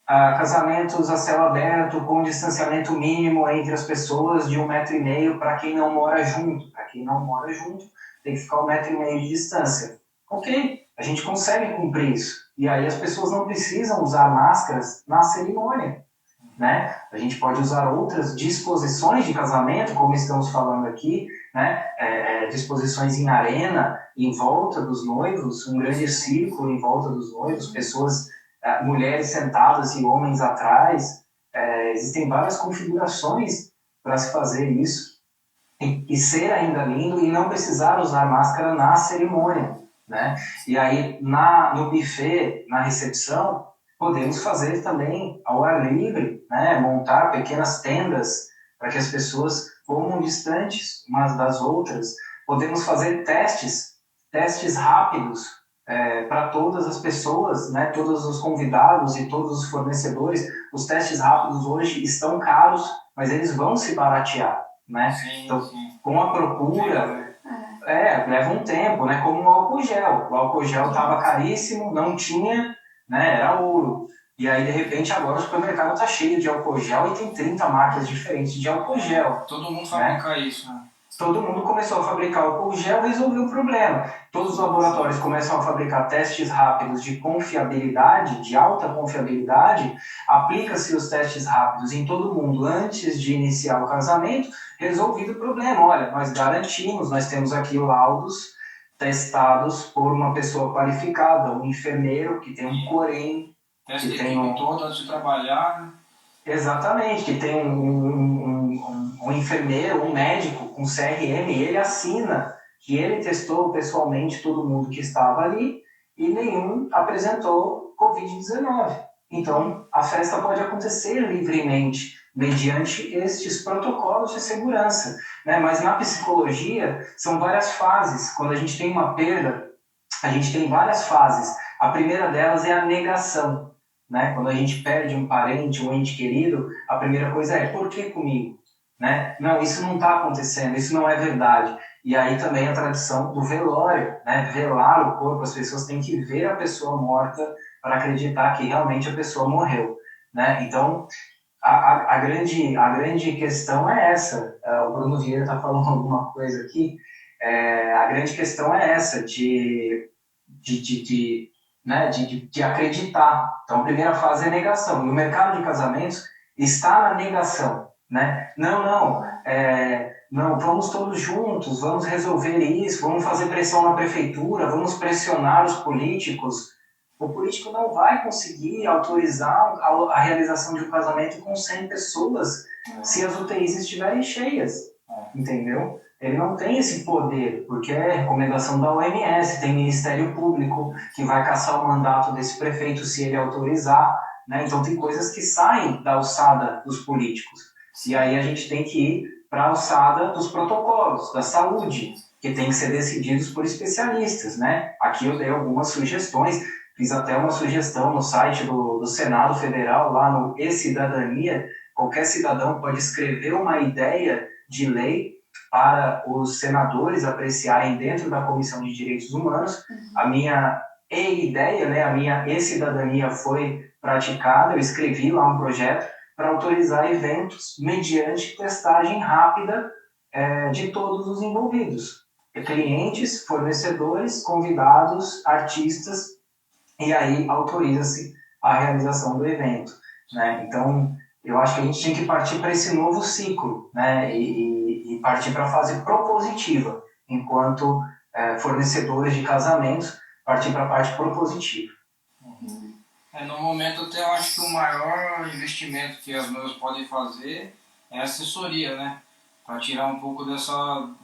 S1: Casamentos a céu aberto, com distanciamento mínimo entre as pessoas de 1,5 metro para quem não mora junto. Para quem não mora junto, tem que ficar 1,5 metro de distância. Ok, a gente consegue cumprir isso. E aí as pessoas não precisam usar máscaras na cerimônia, né? A gente pode usar outras disposições de casamento, como estamos falando aqui, né? Disposições em arena, em volta dos noivos, um grande círculo em volta dos noivos, pessoas mulheres sentadas e homens atrás. Existem várias configurações para se fazer isso e ser ainda lindo e não precisar usar máscara na cerimônia, né? E aí, no buffet, na recepção, podemos fazer também ao ar livre, né? Montar pequenas tendas para que as pessoas comam distantes umas das outras. Podemos fazer testes rápidos para todas as pessoas, né? Todos os convidados e todos os fornecedores. Os testes rápidos hoje estão caros, mas eles vão se baratear, né?
S2: Sim,
S1: então,
S2: sim.
S1: com a procura, leva um tempo, né? Como o álcool gel. O álcool gel estava caríssimo, não tinha, né? Era ouro. E aí, de repente, agora o supermercado está cheio de álcool gel e tem 30 marcas diferentes de álcool gel.
S2: Todo mundo fabrica isso, né?
S1: Todo mundo começou a fabricar álcool gel e resolveu o problema. Todos os laboratórios começam a fabricar testes rápidos de confiabilidade, de alta confiabilidade. Aplica-se os testes rápidos em todo mundo antes de iniciar o casamento. Resolvido o problema. Olha, nós garantimos, nós temos aqui laudos testados por uma pessoa qualificada, um enfermeiro que tem um Corém.
S2: Teste de equipe todo antes de trabalhar, né?
S1: Exatamente, que tem um enfermeiro, um médico com CRM, ele assina que ele testou pessoalmente todo mundo que estava ali e nenhum apresentou Covid-19. Então, a festa pode acontecer livremente, mediante estes protocolos de segurança, né? Mas na psicologia, são várias fases. Quando a gente tem uma perda, a gente tem várias fases. A primeira delas é a negação, né? Quando a gente perde um parente, um ente querido, a primeira coisa é, por que comigo? Né? Não, isso não está acontecendo, isso não é verdade. E aí também a tradição do velório, né? Velar o corpo, as pessoas têm que ver a pessoa morta para acreditar que realmente a pessoa morreu, né? Então, a grande questão é essa. O Bruno Vieira está falando alguma coisa aqui. A grande questão é essa, né, de acreditar. Então, a primeira fase é negação. E o mercado de casamentos está na negação, né? Não, vamos todos juntos, vamos resolver isso, vamos fazer pressão na prefeitura, vamos pressionar os políticos. O político não vai conseguir autorizar a realização de um casamento com 100 pessoas se as UTIs estiverem cheias, entendeu? Ele não tem esse poder, porque é recomendação da OMS, tem Ministério Público que vai caçar o mandato desse prefeito se ele autorizar, né? Então tem coisas que saem da alçada dos políticos. E aí a gente tem que ir para a alçada dos protocolos, da saúde, que tem que ser decididos por especialistas, né? Aqui eu dei algumas sugestões, fiz até uma sugestão no site do Senado Federal, lá no E-Cidadania. Qualquer cidadão pode escrever uma ideia de lei para os senadores apreciarem dentro da Comissão de Direitos Humanos. A minha ideia, né, a minha e-cidadania foi praticada, eu escrevi lá um projeto para autorizar eventos mediante testagem rápida de todos os envolvidos. Clientes, fornecedores, convidados, artistas, e aí autoriza-se a realização do evento, né? Então, eu acho que a gente tinha que partir para esse novo ciclo, né? E partir para a fase propositiva, enquanto fornecedores de casamentos, partir para a parte propositiva.
S2: No momento, até eu acho que o maior investimento que as noivas podem fazer é a assessoria, né? Para tirar um pouco dessa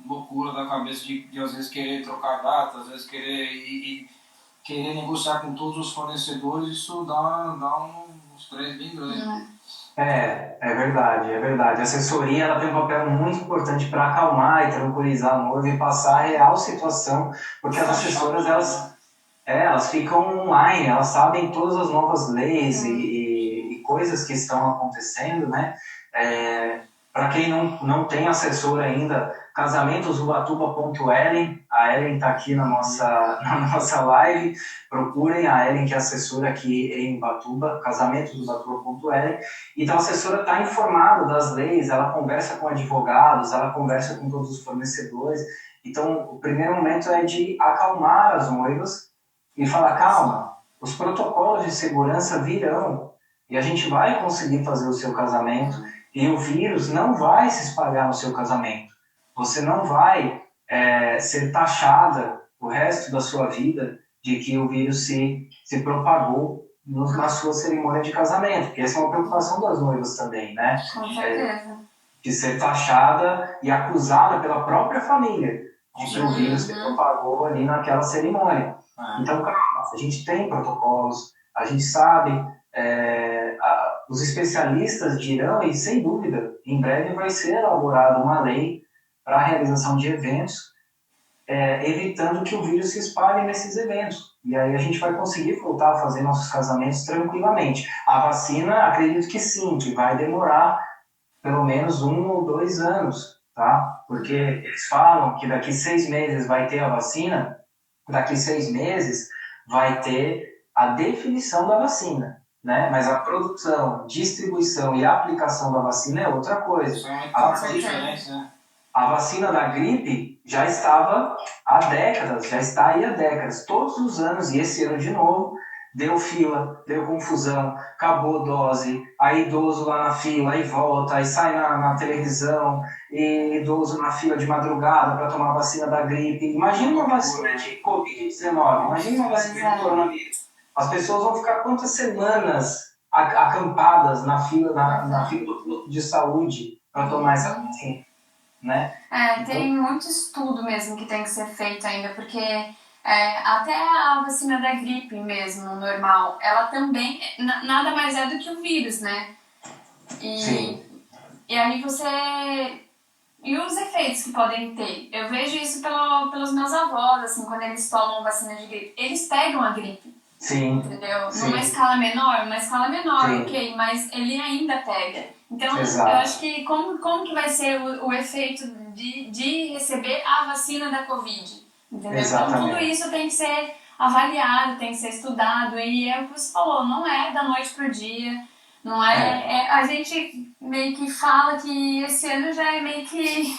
S2: loucura da cabeça de às vezes querer trocar data, às vezes querer negociar com todos os fornecedores. Isso dá um estresse bem grande.
S1: É verdade, é verdade. A assessoria ela tem um papel muito importante para acalmar e tranquilizar a noiva e passar a real situação, porque as assessoras elas ficam online, elas sabem todas as novas leis e coisas que estão acontecendo, né? Para quem não tem assessor ainda, casamentosubatuba.ellen, a Ellen está aqui na nossa live, procurem a Ellen, que é assessora aqui em Ubatuba, casamentosubatuba.ellen. Então a assessora está informada das leis, ela conversa com advogados, ela conversa com todos os fornecedores. Então o primeiro momento é de acalmar as noivas e falar, calma, os protocolos de segurança virão e a gente vai conseguir fazer o seu casamento e o vírus não vai se espalhar no seu casamento. Você não vai ser taxada o resto da sua vida de que o vírus se propagou na sua cerimônia de casamento, porque essa é uma preocupação das noivas também, né?
S3: Com certeza.
S1: De ser taxada e acusada pela própria família de que o vírus se propagou ali naquela cerimônia. Então, calma, a gente tem protocolos, a gente sabe, os especialistas dirão, e sem dúvida, em breve vai ser elaborada uma lei para a realização de eventos, evitando que o vírus se espalhe nesses eventos. E aí a gente vai conseguir voltar a fazer nossos casamentos tranquilamente. A vacina, acredito que sim, que vai demorar pelo menos 1 ou 2 anos, tá? Porque eles falam que daqui 6 meses vai ter a vacina, daqui 6 meses vai ter a definição da vacina, né? Mas a produção, distribuição e aplicação da vacina é outra coisa.
S2: Isso é uma diferença, né?
S1: A vacina da gripe já estava há décadas, já está aí há décadas, todos os anos, e esse ano de novo, deu fila, deu confusão, acabou dose, aí idoso lá na fila, aí volta, aí sai na televisão, e idoso na fila de madrugada para tomar a vacina da gripe. Imagina uma vacina de Covid-19, imagina uma vacina de coronavírus. As pessoas vão ficar quantas semanas acampadas na fila de saúde para tomar essa vacina, né?
S3: Tem muito estudo mesmo que tem que ser feito ainda, porque até a vacina da gripe mesmo, normal, ela também nada mais é do que um vírus, né?
S1: Sim.
S3: E aí você... E os efeitos que podem ter? Eu vejo isso pelos meus avós, assim, quando eles tomam vacina de gripe. Eles pegam a gripe.
S1: Sim.
S3: Entendeu?
S1: Sim.
S3: Numa escala menor, ok, mas ele ainda pega. Então,
S1: Exato.
S3: eu acho que como que vai ser o efeito de receber a vacina da Covid? Entendeu?
S1: Exatamente.
S3: Então, tudo isso tem que ser avaliado, tem que ser estudado, e é o que você falou, não é da noite pro dia, não é. A gente meio que fala que esse ano já é meio que...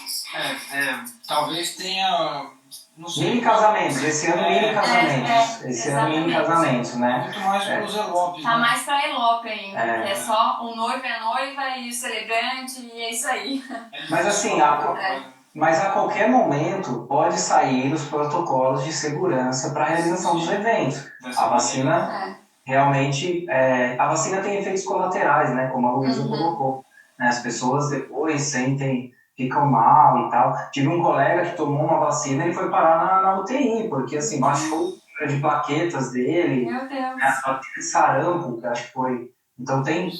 S2: talvez tenha... Não sei.
S1: Mini casamentos, esse ano mini casamentos. Esse ano mini casamentos, né?
S2: Muito mais para os elopes.
S3: Tá,
S2: né?
S3: mais pra elope ainda, que é só o noivo e a noiva e o celebrante, e é isso aí.
S1: Mas assim, mas a qualquer momento pode sair os protocolos de segurança para a realização dos eventos. A vacina realmente, a vacina tem efeitos colaterais, né? Como a Luísa colocou. Né? As pessoas depois ficam mal e tal. Tive um colega que tomou uma vacina e ele foi parar na UTI, porque assim, baixou o número de plaquetas dele.
S3: Meu Deus.
S1: Né? Sarampo, que acho que foi. Então tem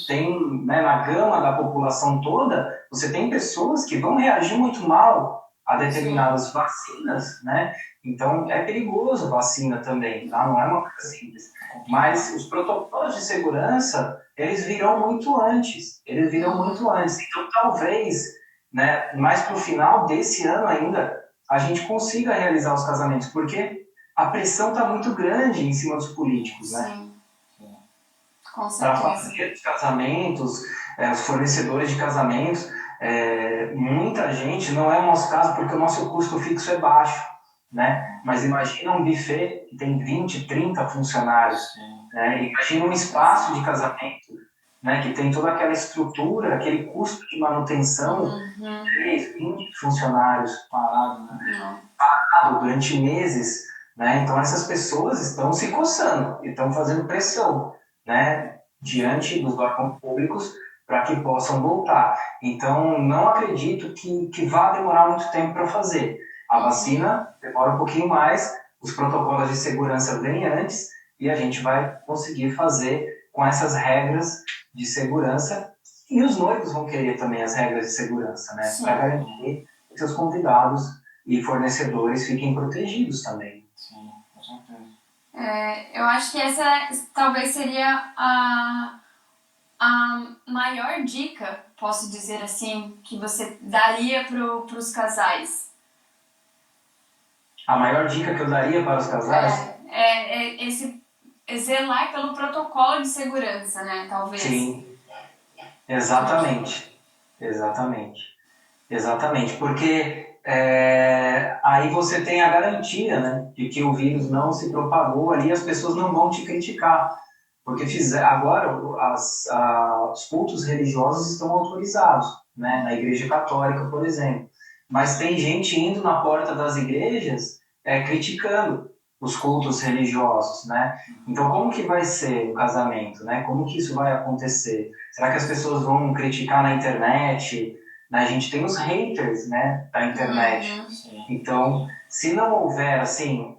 S1: né, na gama da população toda, você tem pessoas que vão reagir muito mal a determinadas vacinas, né? Então é perigoso a vacina também, tá? Não é uma coisa simples. Mas os protocolos de segurança, eles virão muito antes. Então talvez, né, mais para o final desse ano ainda, a gente consiga realizar os casamentos, porque a pressão está muito grande em cima dos políticos, né?
S3: Sim. Com
S1: Para
S3: certeza.
S1: fazer os casamentos, os fornecedores de casamentos, muita gente, não é o nosso caso, porque o nosso custo fixo é baixo, né? Mas imagina um buffet que tem 20, 30 funcionários, né? Imagina um espaço de casamento, né, que tem toda aquela estrutura, aquele custo de manutenção, 3, 20 funcionários parado durante meses, né? Então essas pessoas estão se coçando, estão fazendo pressão, né, diante dos órgãos públicos para que possam voltar. Então não acredito que vá demorar muito tempo para fazer. A vacina demora um pouquinho mais, os protocolos de segurança vêm antes e a gente vai conseguir fazer com essas regras de segurança, e os noivos vão querer também as regras de segurança, né? Para garantir que seus convidados e fornecedores fiquem protegidos também.
S2: Sim, com certeza.
S3: Eu acho que essa talvez seria a maior dica, posso dizer assim, que você daria para os casais.
S1: A maior dica que eu daria para os casais?
S3: Esse zelar pelo protocolo de segurança, né? Talvez.
S1: Sim, exatamente. Porque aí você tem a garantia, né, de que o vírus não se propagou ali, as pessoas não vão te criticar. Porque agora os cultos religiosos estão autorizados, né, na Igreja Católica, por exemplo. Mas tem gente indo na porta das igrejas criticando. os cultos religiosos, né? Então, como que vai ser o casamento, né? Como que isso vai acontecer? Será que as pessoas vão criticar na internet? Né? A gente tem os haters, né, da internet. Então, se não houver, assim,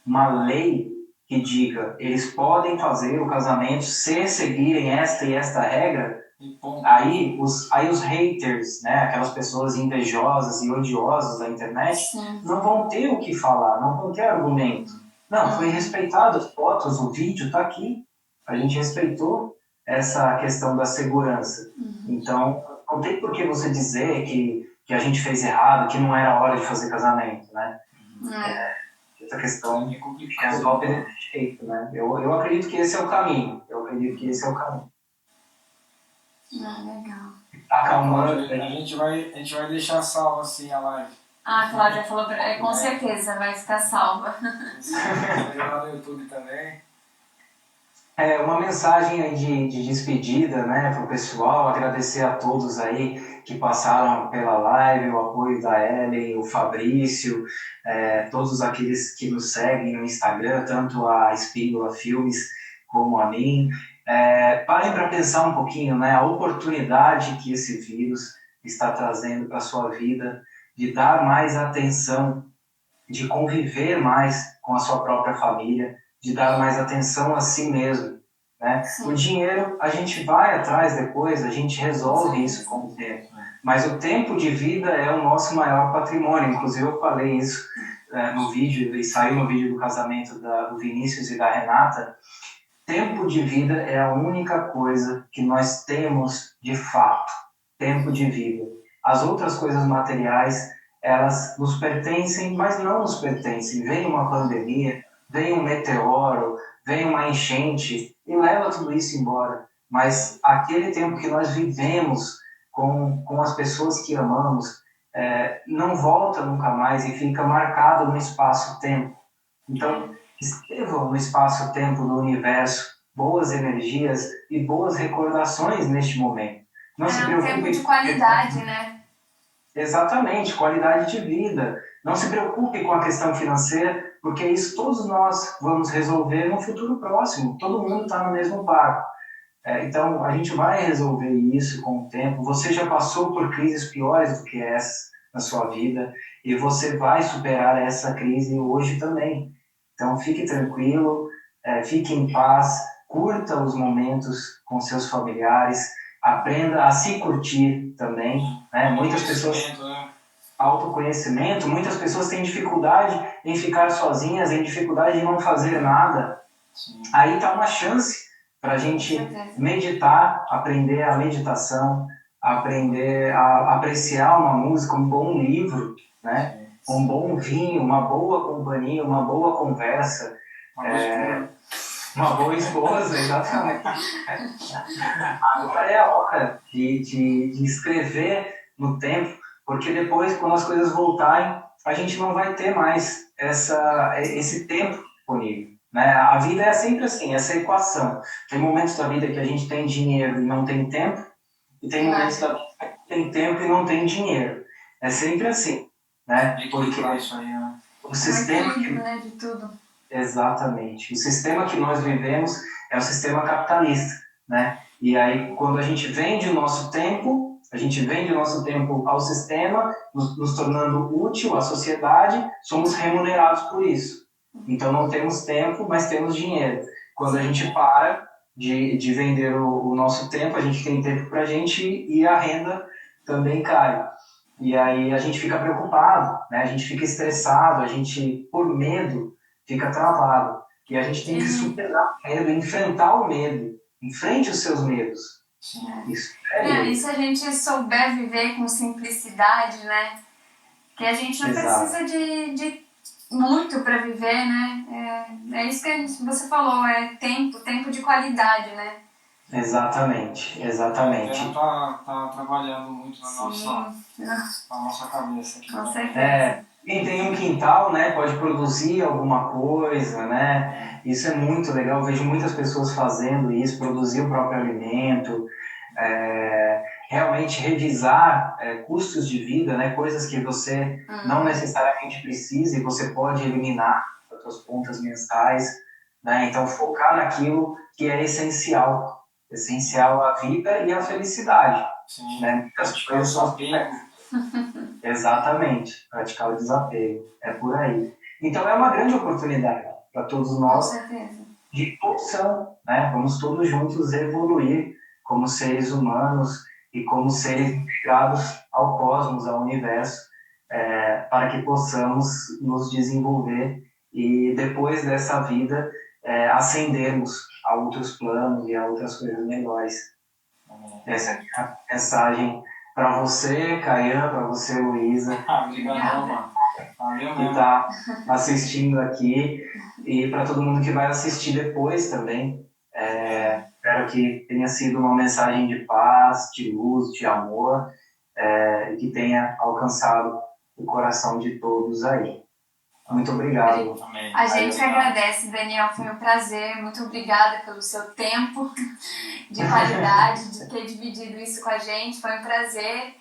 S1: uma lei que diga eles podem fazer o casamento se seguirem esta e esta regra, aí os haters, né, aquelas pessoas invejosas e odiosas da internet, não vão ter o que falar, não vão ter argumento. Não, foi respeitado as fotos, o vídeo está aqui. A gente respeitou essa questão da segurança. Então, não tem por que você dizer que a gente fez errado, que não era hora de fazer casamento, né? Essa questão resolve desse jeito, né? Eu acredito que esse é o caminho.
S3: Legal.
S1: Acalmando.
S2: A gente vai deixar salvo assim a live.
S3: A Cláudia falou, com certeza vai ficar salva.
S2: Vai lá no YouTube também.
S1: Uma mensagem aí de despedida, né, para o pessoal, agradecer a todos aí que passaram pela live, o apoio da Ellen, o Fabrício, todos aqueles que nos seguem no Instagram, tanto a Espínola Filmes como a mim. Parem para pensar um pouquinho, né, a oportunidade que esse vírus está trazendo para a sua vida, de dar mais atenção, de conviver mais com a sua própria família, de dar mais atenção a si mesmo, né? O dinheiro, a gente vai atrás depois, a gente resolve isso com o tempo. Mas o tempo de vida é o nosso maior patrimônio. Inclusive, eu falei isso no vídeo, e saiu no vídeo do casamento do Vinícius e da Renata. Tempo de vida é a única coisa que nós temos de fato. Tempo de vida. As outras coisas materiais, elas nos pertencem, mas não nos pertencem. Vem uma pandemia, vem um meteoro, vem uma enchente e leva tudo isso embora. Mas aquele tempo que nós vivemos com as pessoas que amamos não volta nunca mais e fica marcado no espaço-tempo. Então, escrevam no espaço-tempo do universo boas energias e boas recordações neste momento. Não se preocupe.
S3: Um tempo de qualidade, né?
S1: Exatamente, qualidade de vida. Não se preocupe com a questão financeira, porque isso todos nós vamos resolver no futuro próximo. Todo mundo está no mesmo barco. Então, a gente vai resolver isso com o tempo. Você já passou por crises piores do que essa na sua vida e você vai superar essa crise hoje também. Então, fique tranquilo, fique em paz, curta os momentos com seus familiares, aprenda a se curtir também. Né? Muitas pessoas... Autoconhecimento, muitas pessoas têm dificuldade em ficar sozinhas, têm dificuldade em não fazer nada. Sim. Aí está uma chance para a gente meditar, aprender a meditação, aprender a apreciar uma música, um bom livro, né? Um bom vinho, uma boa companhia, uma boa conversa. Uma boa esposa, exatamente. Agora é a hora de escrever no tempo, porque depois, quando as coisas voltarem, a gente não vai ter mais esse tempo disponível. Né? A vida é sempre assim, essa equação. Tem momentos da vida que a gente tem dinheiro e não tem tempo, e tem momentos da vida que tem tempo e não tem dinheiro. É sempre assim. Né? Porque o sistema
S3: de tudo.
S1: Exatamente. O sistema que nós vivemos é o sistema capitalista. Né? E aí, quando a gente vende o nosso tempo ao sistema, nos tornando útil à sociedade, somos remunerados por isso. Então não temos tempo, mas temos dinheiro. Quando a gente para de vender o nosso tempo, a gente tem tempo para a gente e a renda também cai. E aí a gente fica preocupado, né? A gente fica estressado, a gente, por medo, fica travado. E a gente tem que superar o medo, enfrentar o medo. Enfrente os seus medos.
S3: Isso e se a gente souber viver com simplicidade, né? Que a gente não precisa de muito para viver, né? É isso que você falou, tempo de qualidade, né?
S1: Exatamente.
S2: Tá trabalhando muito na nossa cabeça aqui.
S3: Com certeza.
S1: Quem tem um quintal, né, pode produzir alguma coisa, né? Isso é muito legal. Eu vejo muitas pessoas fazendo isso, produzir o próprio alimento. realmente revisar custos de vida, né? Coisas que você não necessariamente precisa e você pode eliminar das suas contas mensais, né? Então, focar naquilo que é essencial à vida e à felicidade.
S2: Sim,
S1: Né? Muitas
S2: praticar o
S1: coisas são...
S2: desapego.
S1: Exatamente, praticar o desapego, é por aí. Então, é uma grande oportunidade para todos
S3: Com
S1: nós
S3: certeza.
S1: de opção, né? Vamos todos juntos evoluir como seres humanos e como seres integrados ao cosmos, ao universo, para que possamos nos desenvolver e depois dessa vida ascendermos a outros planos e a outras coisas melhores. Essa é a mensagem para você, Caian, para você, Luísa.
S2: Obrigadão, mano. Valeu
S1: Que
S2: mesmo.
S1: está assistindo aqui e para todo mundo que vai assistir depois também. Espero que tenha sido uma mensagem de paz, de luz, de amor e que tenha alcançado o coração de todos aí. Muito obrigado.
S2: Amém.
S3: A gente agradece, Daniel, foi um prazer. Muito obrigada pelo seu tempo de qualidade, de ter dividido isso com a gente. Foi um prazer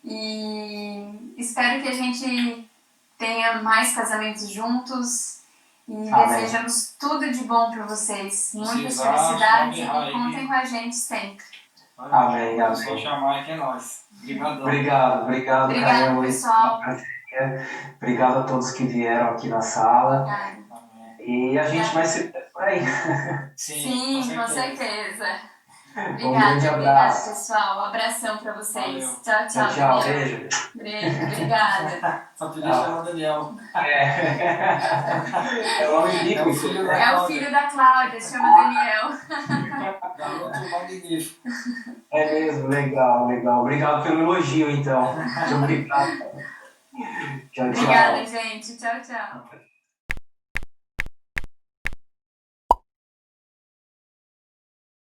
S3: e espero que a gente tenha mais casamentos juntos e desejamos tudo de bom para vocês. Muitas felicidades e contem com a gente sempre.
S1: Amém, amém.
S2: Só chamar que é nós. Obrigadão.
S1: Obrigado,
S3: Obrigado, pessoal.
S1: Obrigado a todos que vieram aqui na sala.
S3: Obrigada.
S1: E a gente vai se ver por aí.
S3: Sim, com certeza.
S1: Obrigada,
S3: pessoal. Um abração pra vocês.
S2: Valeu.
S3: Tchau,
S1: beijo.
S3: Obrigada.
S2: Só podia chamar o Daniel.
S1: É o magnífico.
S3: É o filho da Cláudia, chama Daniel.
S2: Garoto magnífico.
S1: É mesmo, legal. Obrigado pelo elogio, então. Muito obrigado. Tchau.
S3: Obrigada, gente. Tchau.